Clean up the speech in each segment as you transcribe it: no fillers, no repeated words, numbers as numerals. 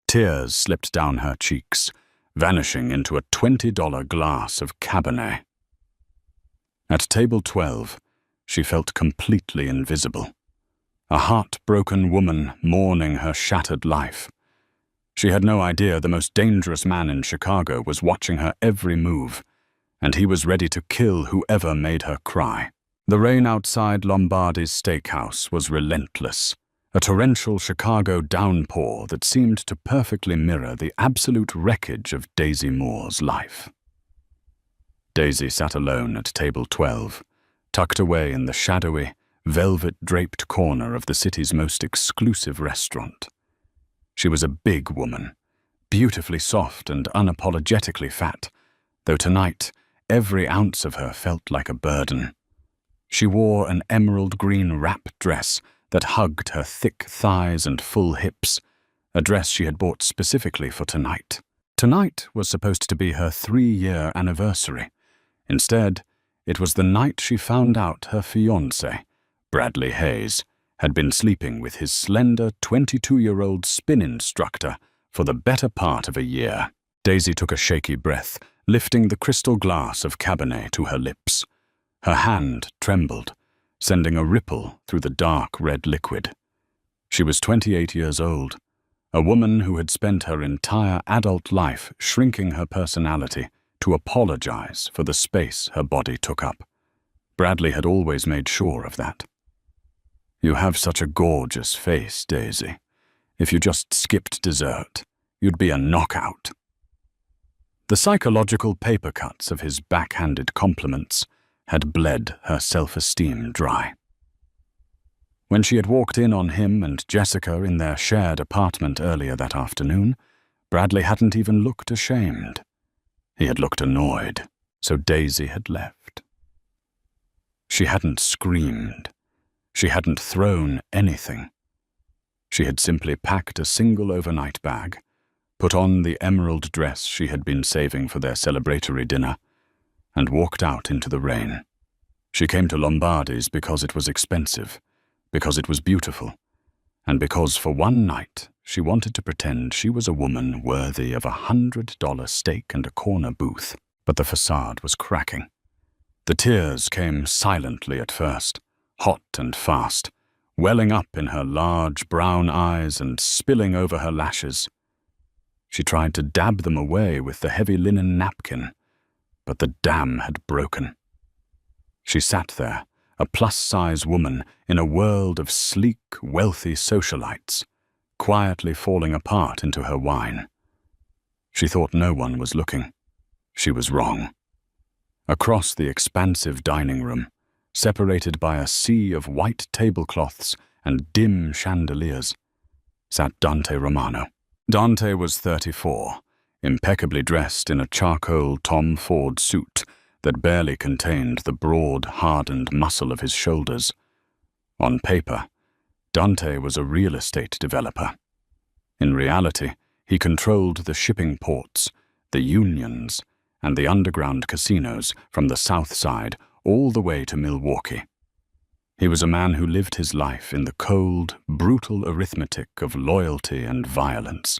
Tears slipped down her cheeks, vanishing into a $20 glass of Cabernet. At table 12, she felt completely invisible. A heartbroken woman mourning her shattered life. She had no idea the most dangerous man in Chicago was watching her every move, and he was ready to kill whoever made her cry. The rain outside Lombardi's steakhouse was relentless, a torrential Chicago downpour that seemed to perfectly mirror the absolute wreckage of Daisy Moore's life. Daisy sat alone at table 12, tucked away in the shadowy, velvet-draped corner of the city's most exclusive restaurant. She was a big woman, beautifully soft and unapologetically fat, though tonight every ounce of her felt like a burden. She wore an emerald green wrap dress that hugged her thick thighs and full hips, a dress she had bought specifically for tonight. Tonight was supposed to be her 3-year anniversary. Instead, it was the night she found out her fiancé, Bradley Hayes, had been sleeping with his slender 22-year-old spin instructor for the better part of a year. Daisy took a shaky breath, lifting the crystal glass of Cabernet to her lips. Her hand trembled, sending a ripple through the dark red liquid. She was 28 years old, a woman who had spent her entire adult life shrinking her personality to apologize for the space her body took up. Bradley had always made sure of that. "You have such a gorgeous face, Daisy. If you just skipped dessert, you'd be a knockout." The psychological paper cuts of his backhanded compliments had bled her self-esteem dry. When she had walked in on him and Jessica in their shared apartment earlier that afternoon, Bradley hadn't even looked ashamed. He had looked annoyed, so Daisy had left. She hadn't screamed. She hadn't thrown anything. She had simply packed a single overnight bag, put on the emerald dress she had been saving for their celebratory dinner, and walked out into the rain. She came to Lombardi's because it was expensive, because it was beautiful, and because for one night she wanted to pretend she was a woman worthy of $100 steak and a corner booth. But the facade was cracking. The tears came silently at first, hot and fast, welling up in her large brown eyes and spilling over her lashes. She tried to dab them away with the heavy linen napkin, but the dam had broken. She sat there, a plus-size woman in a world of sleek, wealthy socialites, quietly falling apart into her wine. She thought no one was looking. She was wrong. Across the expansive dining room, separated by a sea of white tablecloths and dim chandeliers, sat Dante Romano. Dante was 34, impeccably dressed in a charcoal Tom Ford suit that barely contained the broad, hardened muscle of his shoulders. On paper, Dante was a real estate developer. In reality, he controlled the shipping ports, the unions, and the underground casinos from the South Side all the way to Milwaukee. He was a man who lived his life in the cold, brutal arithmetic of loyalty and violence.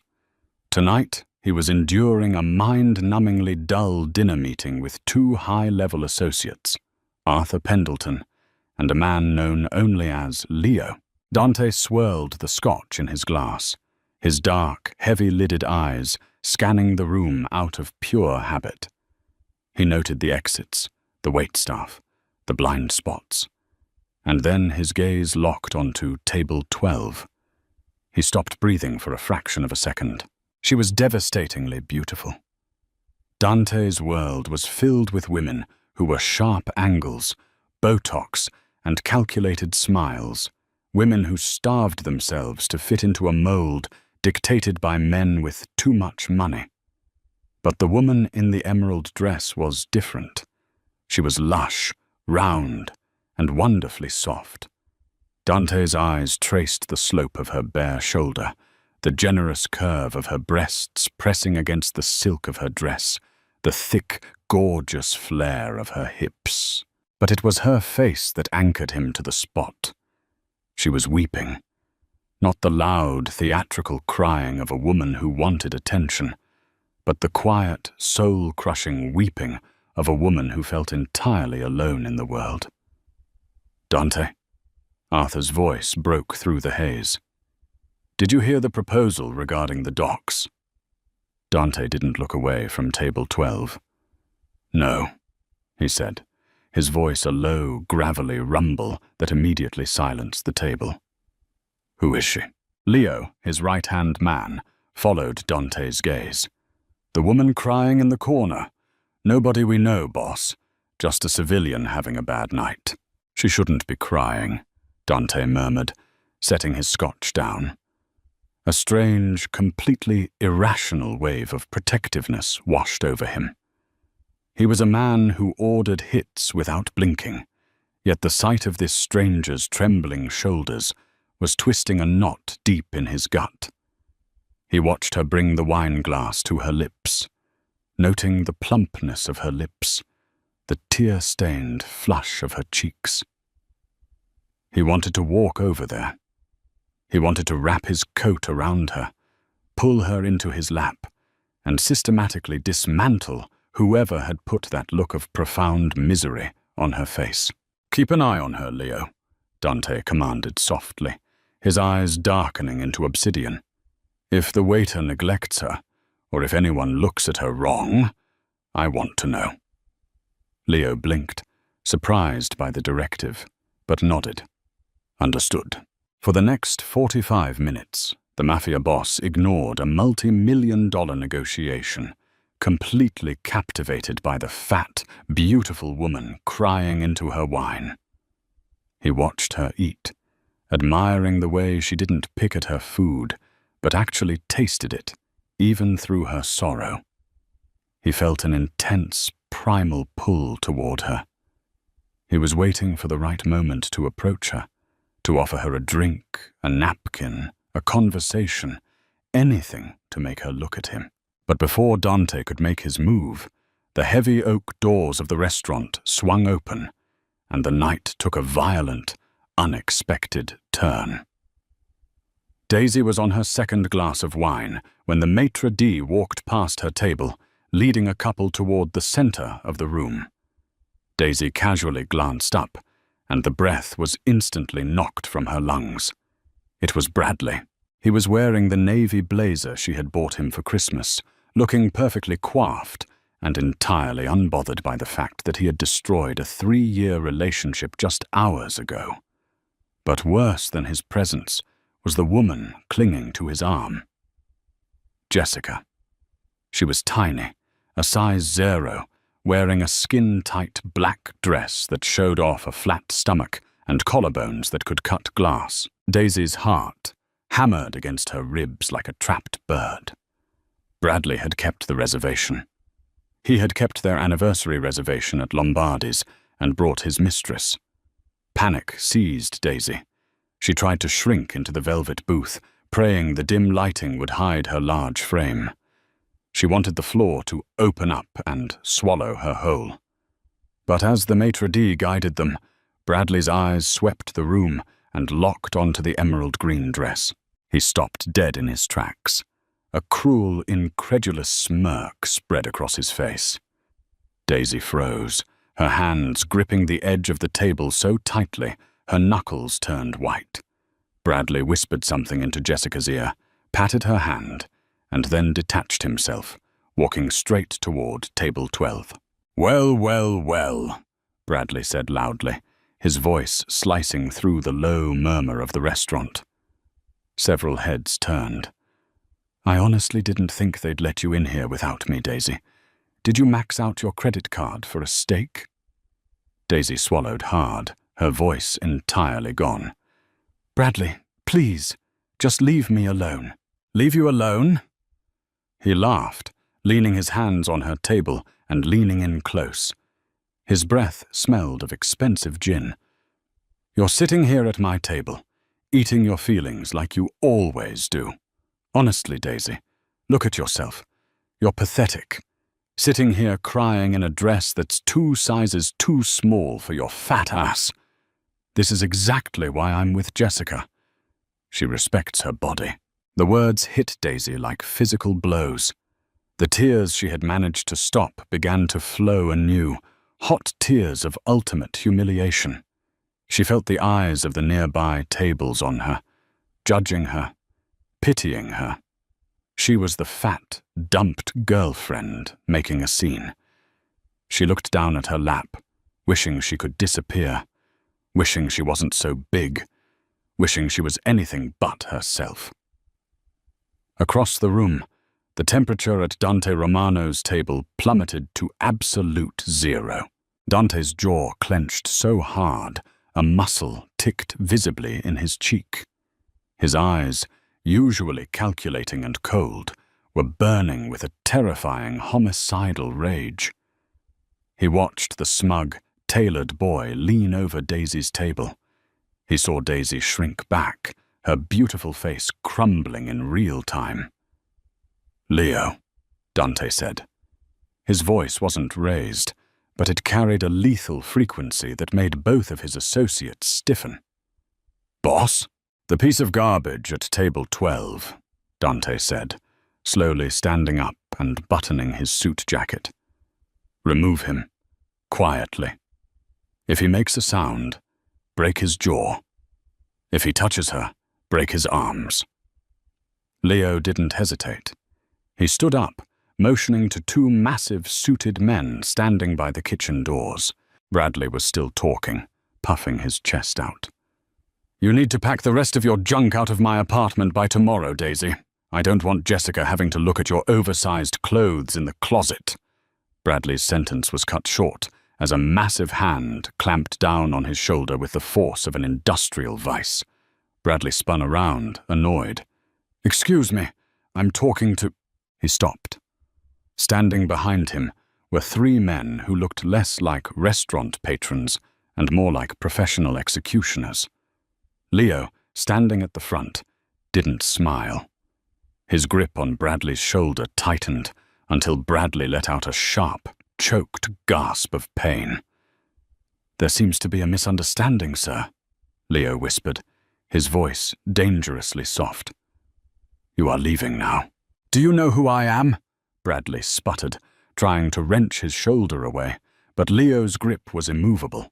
Tonight, he was enduring a mind-numbingly dull dinner meeting with 2 high-level associates, Arthur Pendleton and a man known only as Leo. Dante swirled the scotch in his glass, his dark, heavy-lidded eyes scanning the room out of pure habit. He noted the exits, the waitstaff, the blind spots, and then his gaze locked onto table 12. He stopped breathing for a fraction of a second. She was devastatingly beautiful. Dante's world was filled with women who were sharp angles, Botox, and calculated smiles, women who starved themselves to fit into a mold dictated by men with too much money. But the woman in the emerald dress was different. She was lush, round, and wonderfully soft. Dante's eyes traced the slope of her bare shoulder, the generous curve of her breasts pressing against the silk of her dress, the thick, gorgeous flare of her hips. But it was her face that anchored him to the spot. She was weeping. Not the loud, theatrical crying of a woman who wanted attention, but the quiet, soul-crushing weeping of a woman who felt entirely alone in the world. "Dante?" Arthur's voice broke through the haze. "Did you hear the proposal regarding the docks?" Dante didn't look away from table 12. "No," he said, his voice a low, gravelly rumble that immediately silenced the table. "Who is she?" Leo, his right-hand man, followed Dante's gaze. "The woman crying in the corner. Nobody we know, boss. Just a civilian having a bad night." "She shouldn't be crying," Dante murmured, setting his scotch down. A strange, completely irrational wave of protectiveness washed over him. He was a man who ordered hits without blinking, yet the sight of this stranger's trembling shoulders was twisting a knot deep in his gut. He watched her bring the wine glass to her lips, noting the plumpness of her lips, the tear-stained flush of her cheeks. He wanted to walk over there. He wanted to wrap his coat around her, pull her into his lap, and systematically dismantle whoever had put that look of profound misery on her face. "Keep an eye on her, Leo," Dante commanded softly, his eyes darkening into obsidian. "If the waiter neglects her, or if anyone looks at her wrong, I want to know." Leo blinked, surprised by the directive, but nodded. "Understood." For the next 45 minutes, the Mafia Boss ignored a multi-million-dollar negotiation, completely captivated by the fat, beautiful woman crying into her wine. He watched her eat, admiring the way she didn't pick at her food, but actually tasted it, even through her sorrow. He felt an intense, primal pull toward her. He was waiting for the right moment to approach her, to offer her a drink, a napkin, a conversation, anything to make her look at him. But before Dante could make his move, the heavy oak doors of the restaurant swung open, and the night took a violent, unexpected turn. Daisy was on her second glass of wine when the maitre d' walked past her table, leading a couple toward the center of the room. Daisy casually glanced up, and the breath was instantly knocked from her lungs. It was Bradley. He was wearing the navy blazer she had bought him for Christmas, looking perfectly coiffed and entirely unbothered by the fact that he had destroyed a 3-year relationship just hours ago. But worse than his presence was the woman clinging to his arm. Jessica. She was tiny, a size 0, wearing a skin-tight black dress that showed off a flat stomach and collarbones that could cut glass. Daisy's heart hammered against her ribs like a trapped bird. Bradley had kept the reservation. He had kept their anniversary reservation at Lombardi's and brought his mistress. Panic seized Daisy. She tried to shrink into the velvet booth, praying the dim lighting would hide her large frame. She wanted the floor to open up and swallow her whole. But as the maitre d' guided them, Bradley's eyes swept the room and locked onto the emerald green dress. He stopped dead in his tracks. A cruel, incredulous smirk spread across his face. Daisy froze, her hands gripping the edge of the table so tightly her knuckles turned white. Bradley whispered something into Jessica's ear, patted her hand, and then detached himself, walking straight toward table 12. "Well, well, well," Bradley said loudly, his voice slicing through the low murmur of the restaurant. Several heads turned. "I honestly didn't think they'd let you in here without me, Daisy. Did you max out your credit card for a steak?" Daisy swallowed hard, her voice entirely gone. "Bradley, please, just leave me alone." "Leave you alone?" He laughed, leaning his hands on her table and leaning in close. His breath smelled of expensive gin. "You're sitting here at my table, eating your feelings like you always do. Honestly, Daisy, look at yourself. You're pathetic. Sitting here crying in a dress that's 2 sizes too small for your fat ass. This is exactly why I'm with Jessica. She respects her body. The words hit Daisy like physical blows. The tears she had managed to stop began to flow anew, hot tears of ultimate humiliation. She felt the eyes of the nearby tables on her, judging her, pitying her. She was the fat, dumped girlfriend making a scene. She looked down at her lap, wishing she could disappear, wishing she wasn't so big, wishing she was anything but herself. Across the room, the temperature at Dante Romano's table plummeted to absolute zero. Dante's jaw clenched so hard, a muscle ticked visibly in his cheek. His eyes, usually calculating and cold, were burning with a terrifying homicidal rage. He watched the smug, tailored boy lean over Daisy's table. He saw Daisy shrink back, her beautiful face crumbling in real time. "Leo," Dante said. His voice wasn't raised, but it carried a lethal frequency that made both of his associates stiffen. "Boss?" "The piece of garbage at table 12, Dante said, slowly standing up and buttoning his suit jacket. "Remove him, quietly. If he makes a sound, break his jaw. If he touches her, break his arms." Leo didn't hesitate. He stood up, motioning to two massive suited men standing by the kitchen doors. Bradley was still talking, puffing his chest out. "You need to pack the rest of your junk out of my apartment by tomorrow, Daisy. I don't want Jessica having to look at your oversized clothes in the closet." Bradley's sentence was cut short as a massive hand clamped down on his shoulder with the force of an industrial vice. Bradley spun around, annoyed. "Excuse me, I'm talking to—" He stopped. Standing behind him were three men who looked less like restaurant patrons and more like professional executioners. Leo, standing at the front, didn't smile. His grip on Bradley's shoulder tightened until Bradley let out a sharp, choked gasp of pain. "There seems to be a misunderstanding, sir," Leo whispered, his voice dangerously soft. "You are leaving now." "Do you know who I am?" Bradley sputtered, trying to wrench his shoulder away, but Leo's grip was immovable.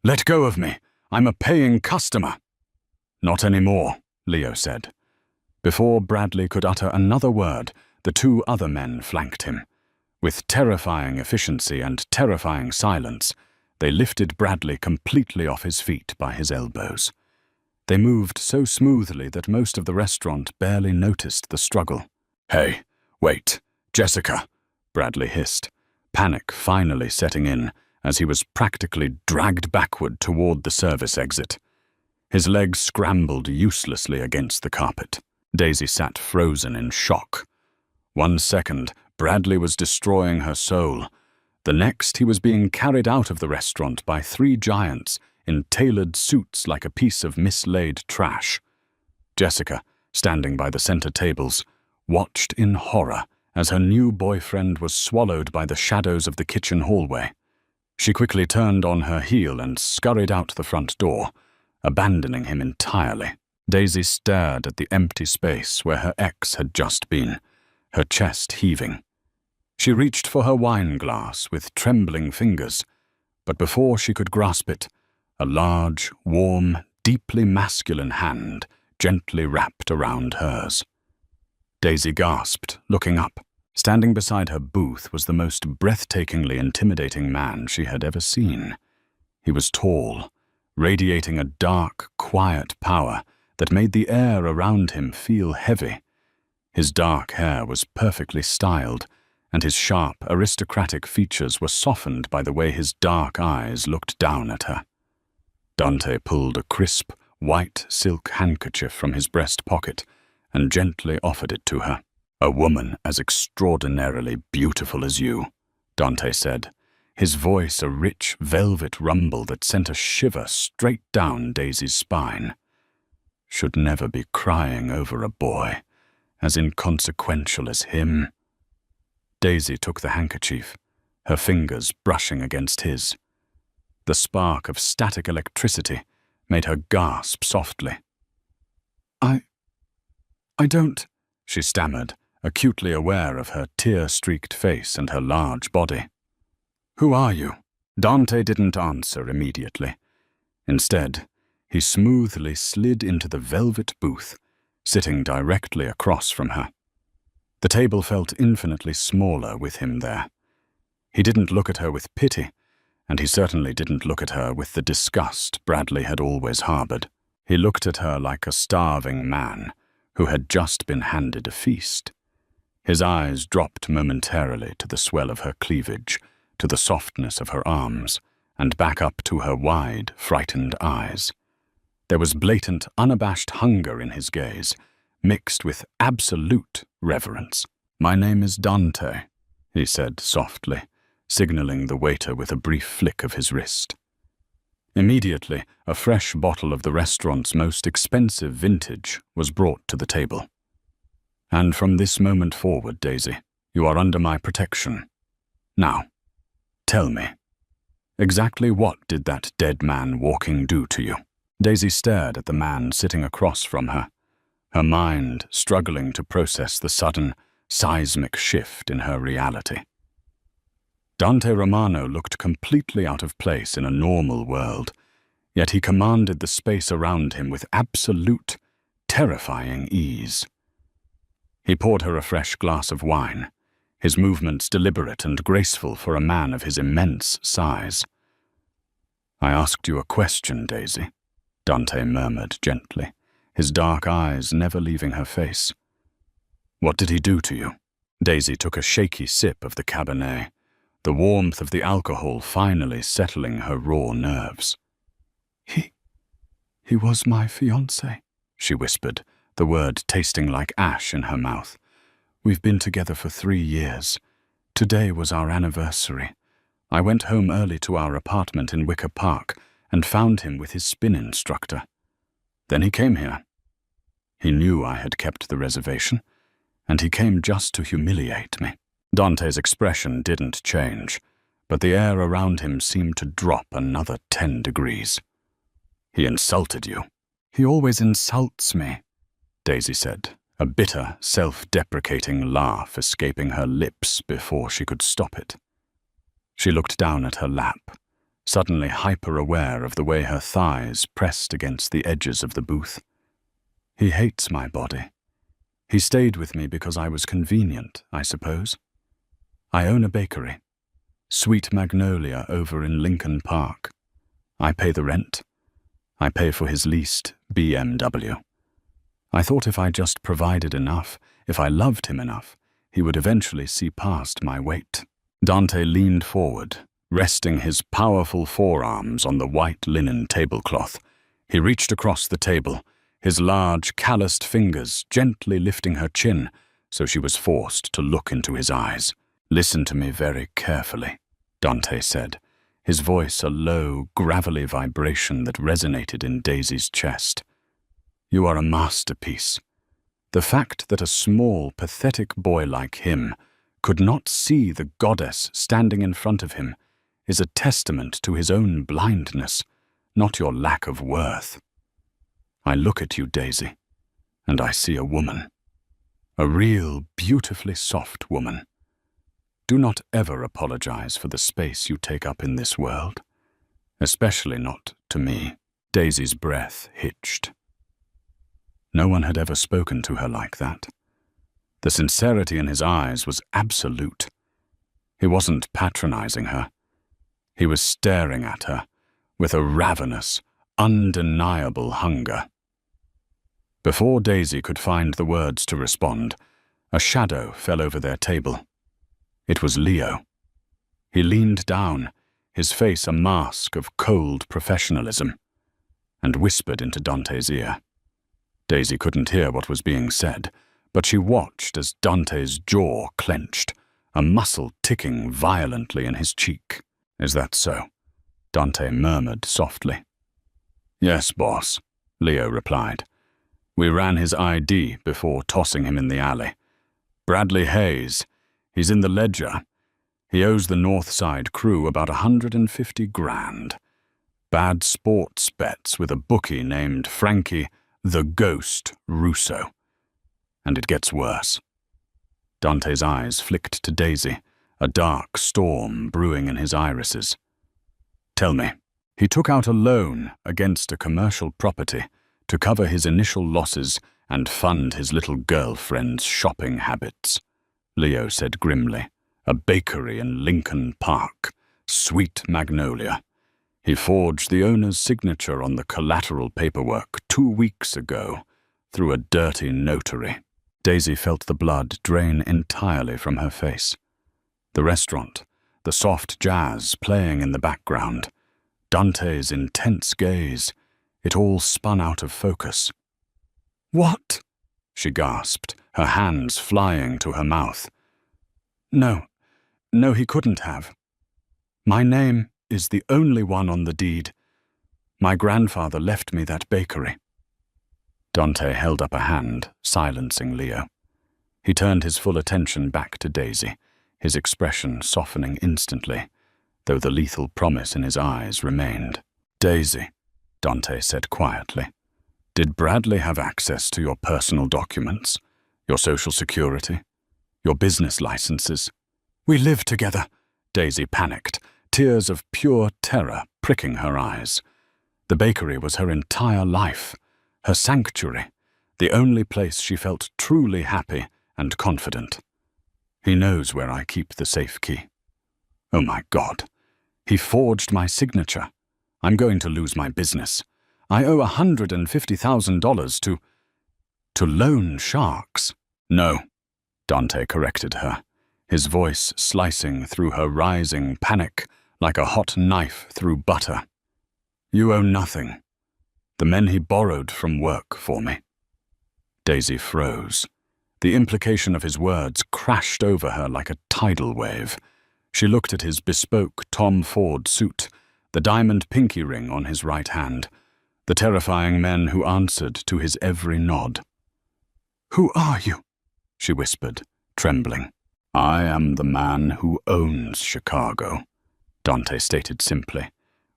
"Let go of me. I'm a paying customer." "Not anymore," Leo said. Before Bradley could utter another word, the two other men flanked him. With terrifying efficiency and terrifying silence, they lifted Bradley completely off his feet by his elbows. They moved so smoothly that most of the restaurant barely noticed the struggle. "Hey, wait, Jessica," Bradley hissed, panic finally setting in as he was practically dragged backward toward the service exit. His legs scrambled uselessly against the carpet. Daisy sat frozen in shock. 1 second, Bradley was destroying her soul. The next, he was being carried out of the restaurant by three giants in tailored suits like a piece of mislaid trash. Jessica, standing by the center tables, watched in horror as her new boyfriend was swallowed by the shadows of the kitchen hallway. She quickly turned on her heel and scurried out the front door, abandoning him entirely. Daisy stared at the empty space where her ex had just been, her chest heaving. She reached for her wine glass with trembling fingers, but before she could grasp it, a large, warm, deeply masculine hand gently wrapped around hers. Daisy gasped, looking up. Standing beside her booth was the most breathtakingly intimidating man she had ever seen. He was tall, radiating a dark, quiet power that made the air around him feel heavy. His dark hair was perfectly styled, and his sharp, aristocratic features were softened by the way his dark eyes looked down at her. Dante pulled a crisp, white silk handkerchief from his breast pocket and gently offered it to her. "A woman as extraordinarily beautiful as you," Dante said, his voice a rich velvet rumble that sent a shiver straight down Daisy's spine. "Should never be crying over a boy as inconsequential as him." Daisy took the handkerchief, her fingers brushing against his. The spark of static electricity made her gasp softly. I don't, she stammered, acutely aware of her tear-streaked face and her large body. Who are you? Dante didn't answer immediately. Instead, he smoothly slid into the velvet booth, sitting directly across from her. The table felt infinitely smaller with him there. He didn't look at her with pity, and he certainly didn't look at her with the disgust Bradley had always harbored. He looked at her like a starving man who had just been handed a feast. His eyes dropped momentarily to the swell of her cleavage, to the softness of her arms, and back up to her wide, frightened eyes. There was blatant, unabashed hunger in his gaze, mixed with absolute reverence. "My name is Dante," he said softly, signaling the waiter with a brief flick of his wrist. Immediately, a fresh bottle of the restaurant's most expensive vintage was brought to the table. "And from this moment forward, Daisy, you are under my protection. Now, tell me, exactly what did that dead man walking do to you?" Daisy stared at the man sitting across from her, her mind struggling to process the sudden, seismic shift in her reality. Dante Romano looked completely out of place in a normal world, yet he commanded the space around him with absolute, terrifying ease. He poured her a fresh glass of wine, his movements deliberate and graceful for a man of his immense size. "I asked you a question, Daisy," Dante murmured gently, his dark eyes never leaving her face. "What did he do to you?" Daisy took a shaky sip of the Cabernet, the warmth of the alcohol finally settling her raw nerves. He was my fiancé," she whispered, the word tasting like ash in her mouth. "We've been together for 3 years. Today was our anniversary. I went home early to our apartment in Wicker Park and found him with his spin instructor. Then he came here. He knew I had kept the reservation, and he came just to humiliate me." Dante's expression didn't change, but the air around him seemed to drop another 10 degrees. "He insulted you." "He always insults me," Daisy said, a bitter, self-deprecating laugh escaping her lips before she could stop it. She looked down at her lap, suddenly hyper-aware of the way her thighs pressed against the edges of the booth. "He hates my body. He stayed with me because I was convenient, I suppose. I own a bakery, Sweet Magnolia over in Lincoln Park. I pay the rent. I pay for his leased BMW. I thought if I just provided enough, if I loved him enough, he would eventually see past my weight." Dante leaned forward, resting his powerful forearms on the white linen tablecloth. He reached across the table, his large, calloused fingers gently lifting her chin, so she was forced to look into his eyes. "Listen to me very carefully," Dante said, his voice a low, gravelly vibration that resonated in Daisy's chest. "You are a masterpiece. The fact that a small, pathetic boy like him could not see the goddess standing in front of him is a testament to his own blindness, not your lack of worth. I look at you, Daisy, and I see a woman. A real, beautifully soft woman. Do not ever apologize for the space you take up in this world, especially not to me." Daisy's breath hitched. No one had ever spoken to her like that. The sincerity in his eyes was absolute. He wasn't patronizing her. He was staring at her with a ravenous, undeniable hunger. Before Daisy could find the words to respond, a shadow fell over their table. It was Leo. He leaned down, his face a mask of cold professionalism, and whispered into Dante's ear. Daisy couldn't hear what was being said, but she watched as Dante's jaw clenched, a muscle ticking violently in his cheek. "Is that so?" Dante murmured softly. "Yes, boss," Leo replied. "We ran his ID before tossing him in the alley. Bradley Hayes. He's in the ledger. He owes the Northside crew about 150 grand. Bad sports bets with a bookie named Frankie The ghost Russo. And it gets worse. Dante's eyes flicked to Daisy, a dark storm brewing in his irises. Tell me, he took out a loan against a commercial property to cover his initial losses and fund his little girlfriend's shopping habits, Leo said grimly. A bakery in Lincoln Park, Sweet Magnolia. He forged the owner's signature on the collateral paperwork 2 weeks ago through a dirty notary. Daisy felt the blood drain entirely from her face. The restaurant, the soft jazz playing in the background, Dante's intense gaze, it all spun out of focus. "What?" she gasped, her hands flying to her mouth. No, he couldn't have. My name is the only one on the deed. My grandfather left me that bakery. Dante held up a hand, silencing Leo. He turned his full attention back to Daisy, his expression softening instantly, though the lethal promise in his eyes remained. "Daisy," Dante said quietly, "did Bradley have access to your personal documents, your social security, your business licenses?" "We live together," Daisy panicked, tears of pure terror pricking her eyes. The bakery was her entire life, her sanctuary, the only place she felt truly happy and confident. "He knows where I keep the safe key." "Oh my God. He forged my signature. I'm going to lose my business. I owe $150,000 to loan sharks." "No," Dante corrected her, his voice slicing through her rising panic like a hot knife through butter. "You owe nothing. The men he borrowed from work for me." Daisy froze. The implication of his words crashed over her like a tidal wave. She looked at his bespoke Tom Ford suit, the diamond pinky ring on his right hand, the terrifying men who answered to his every nod. "Who are you?" she whispered, trembling. "I am the man who owns Chicago," Dante stated simply,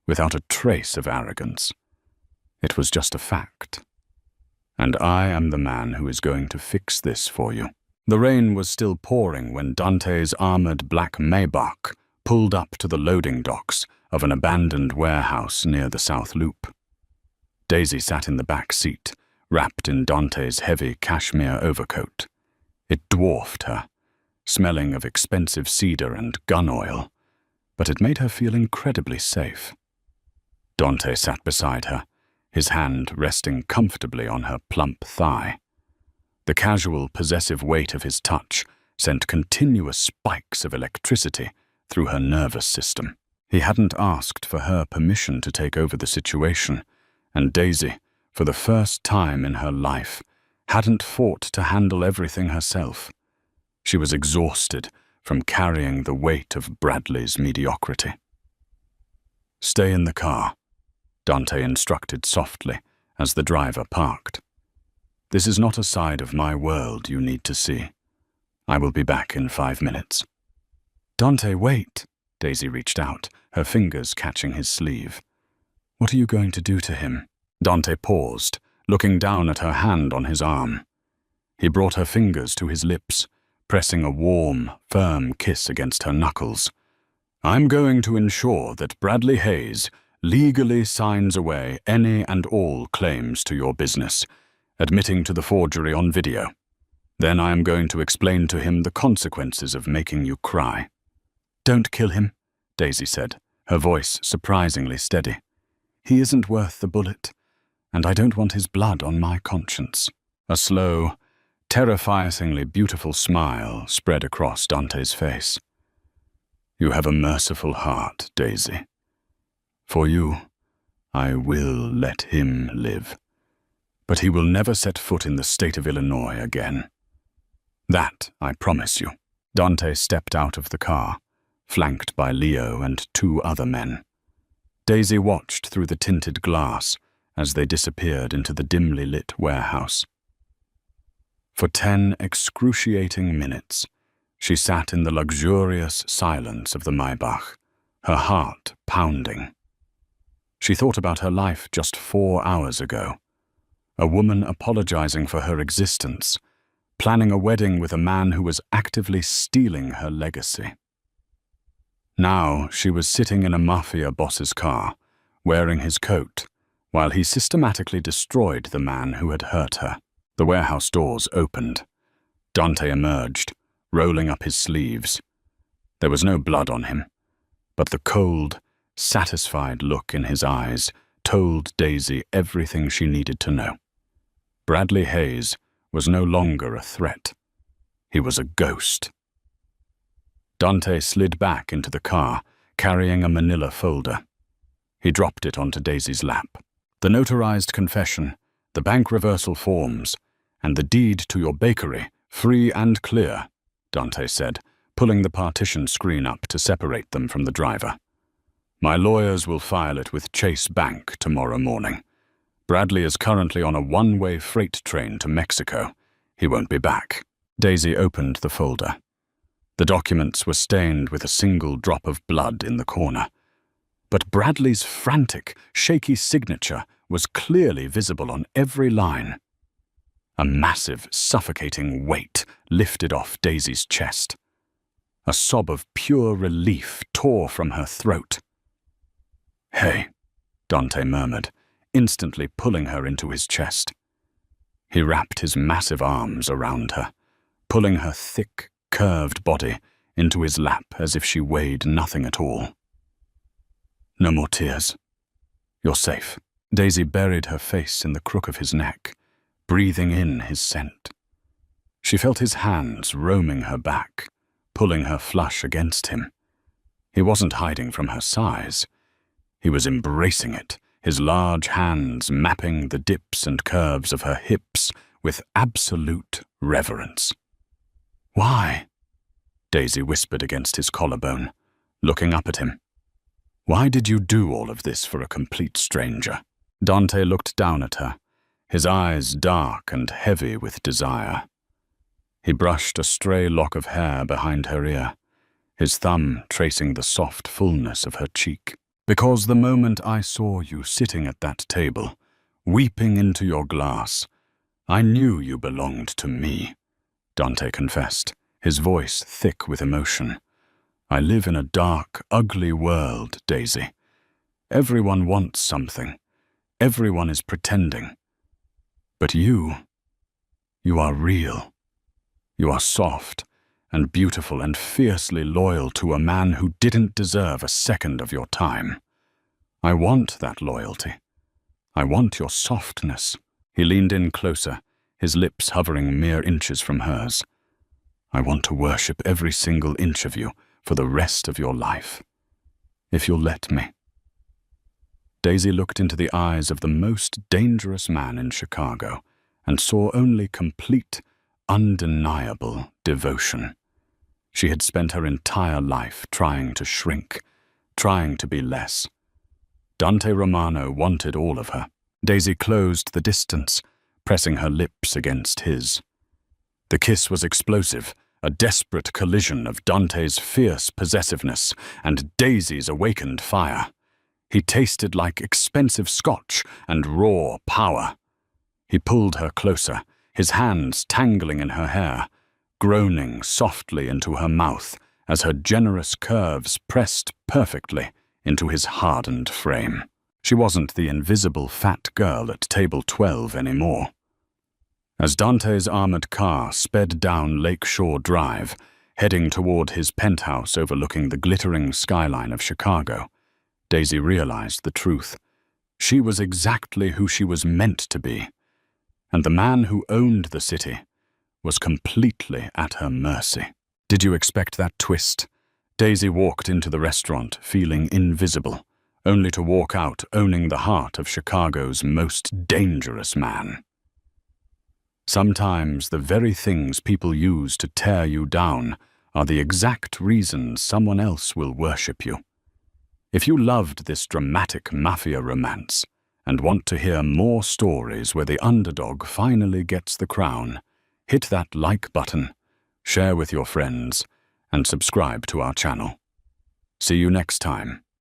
without a trace of arrogance. It was just a fact. "And I am the man who is going to fix this for you." The rain was still pouring when Dante's armored black Maybach pulled up to the loading docks of an abandoned warehouse near the South Loop. Daisy sat in the back seat, wrapped in Dante's heavy cashmere overcoat. It dwarfed her, smelling of expensive cedar and gun oil, but it made her feel incredibly safe. Dante sat beside her, his hand resting comfortably on her plump thigh. The casual, possessive weight of his touch sent continuous spikes of electricity through her nervous system. He hadn't asked for her permission to take over the situation, and Daisy, for the first time in her life, hadn't fought to handle everything herself. She was exhausted from carrying the weight of Bradley's mediocrity. "Stay in the car," Dante instructed softly as the driver parked. "This is not a side of my world you need to see. I will be back in 5 minutes." "Dante, wait." Daisy reached out, her fingers catching his sleeve. "What are you going to do to him?" Dante paused, looking down at her hand on his arm. He brought her fingers to his lips, pressing a warm, firm kiss against her knuckles. "I'm going to ensure that Bradley Hayes legally signs away any and all claims to your business, admitting to the forgery on video. Then I am going to explain to him the consequences of making you cry." "Don't kill him," Daisy said, her voice surprisingly steady. "He isn't worth the bullet, and I don't want his blood on my conscience." A slow, terrifyingly beautiful smile spread across Dante's face. "You have a merciful heart, Daisy. For you, I will let him live. But he will never set foot in the state of Illinois again. That I promise you." Dante stepped out of the car, flanked by Leo and 2 other men. Daisy watched through the tinted glass as they disappeared into the dimly lit warehouse. For 10 excruciating minutes, she sat in the luxurious silence of the Maybach, her heart pounding. She thought about her life just 4 hours ago, A woman apologizing for her existence, planning a wedding with a man who was actively stealing her legacy. Now she was sitting in a mafia boss's car, wearing his coat, while he systematically destroyed the man who had hurt her. The warehouse doors opened. Dante emerged, rolling up his sleeves. There was no blood on him, but the cold, satisfied look in his eyes told Daisy everything she needed to know. Bradley Hayes was no longer a threat. He was a ghost. Dante slid back into the car, carrying a manila folder. He dropped it onto Daisy's lap. The notarized confession, the bank reversal forms, and the deed to your bakery, free and clear, Dante said, pulling the partition screen up to separate them from the driver. My lawyers will file it with Chase Bank tomorrow morning. Bradley is currently on a one-way freight train to Mexico. He won't be back. Daisy opened the folder. The documents were stained with a single drop of blood in the corner. But Bradley's frantic, shaky signature was clearly visible on every line. A massive, suffocating weight lifted off Daisy's chest. A sob of pure relief tore from her throat. Hey, Dante murmured, instantly pulling her into his chest. He wrapped his massive arms around her, pulling her thick, curved body into his lap as if she weighed nothing at all. No more tears. You're safe. Daisy buried her face in the crook of his neck, breathing in his scent. She felt his hands roaming her back, pulling her flush against him. He wasn't hiding from her size. He was embracing it, his large hands mapping the dips and curves of her hips with absolute reverence. Why? Daisy whispered against his collarbone, looking up at him. Why did you do all of this for a complete stranger? Dante looked down at her, his eyes dark and heavy with desire. He brushed a stray lock of hair behind her ear, his thumb tracing the soft fullness of her cheek. Because the moment I saw you sitting at that table, weeping into your glass, I knew you belonged to me, Dante confessed, his voice thick with emotion. I live in a dark, ugly world, Daisy. Everyone wants something. Everyone is pretending. But you are real. You are soft and beautiful and fiercely loyal to a man who didn't deserve a second of your time. I want that loyalty. I want your softness. He leaned in closer, his lips hovering mere inches from hers. I want to worship every single inch of you for the rest of your life, if you'll let me. Daisy looked into the eyes of the most dangerous man in Chicago and saw only complete, undeniable devotion. She had spent her entire life trying to shrink, trying to be less. Dante Romano wanted all of her. Daisy closed the distance, pressing her lips against his. The kiss was explosive, a desperate collision of Dante's fierce possessiveness and Daisy's awakened fire. He tasted like expensive scotch and raw power. He pulled her closer, his hands tangling in her hair, groaning softly into her mouth as her generous curves pressed perfectly into his hardened frame. She wasn't the invisible fat girl at table 12 anymore. As Dante's armored car sped down Lakeshore Drive, heading toward his penthouse overlooking the glittering skyline of Chicago, Daisy realized the truth. She was exactly who she was meant to be, and the man who owned the city was completely at her mercy. Did you expect that twist? Daisy walked into the restaurant feeling invisible, only to walk out owning the heart of Chicago's most dangerous man. Sometimes the very things people use to tear you down are the exact reasons someone else will worship you. If you loved this dramatic mafia romance and want to hear more stories where the underdog finally gets the crown, hit that like button, share with your friends, and subscribe to our channel. See you next time.